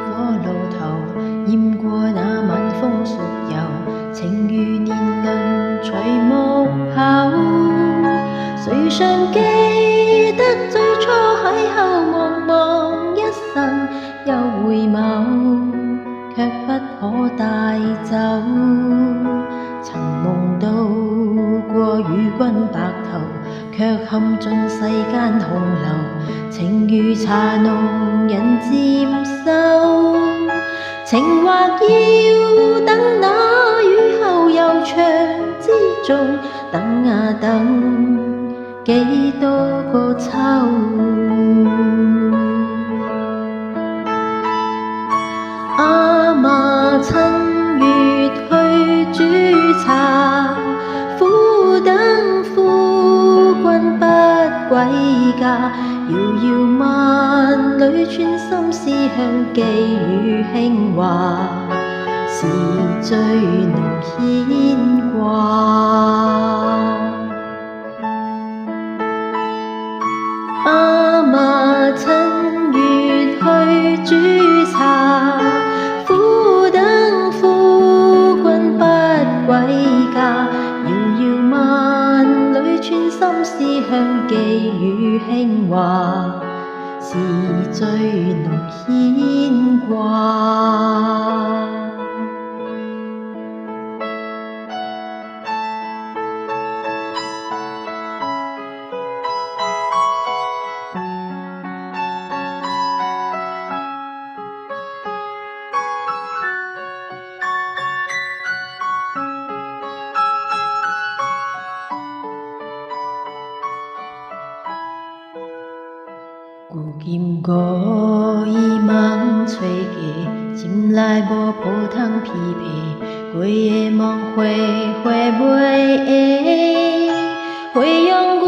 火路頭，淹過那晚風屬柔，情如年輪隨木口。誰尚記得最初邂逅，茫茫一晨又回眸，卻不可帶走。曾夢到過與君白頭，卻陷進世間洪流，情如茶濃人漸瘦。情或要等那雨後悠長之中，等啊等，幾多個秋。阿嫲趁月去煮茶，苦等夫君不歸家。遙遙萬里穿心思鄉，寄語輕話，是最濃牽掛。阿嫲趁月去煮茶，苦等夫君不歸家。遙遙萬里穿心思鄉，寄語輕話，是最濃牽掛。古劍過已猛吹嘅，漸來無波通疲憊。過夜夢回回袂下，會用龜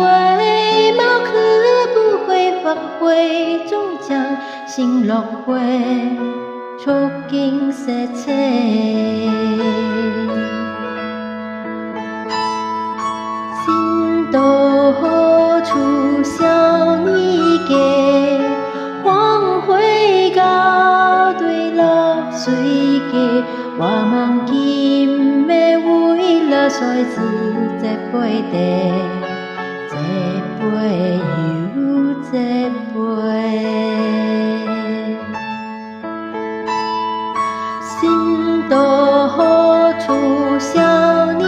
毛可不會發揮，終將心落灰，觸景色切。心到何處想你嘅，黃灰高對落水嘅，我望見咩為了衰子這杯地，這杯又這杯。心到何處想你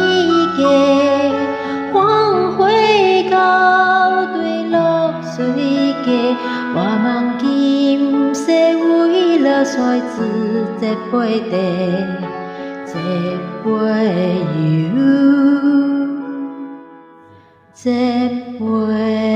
嘅，黃灰高對落水嘅，我望見誰為了衰子這杯地，這杯又這杯。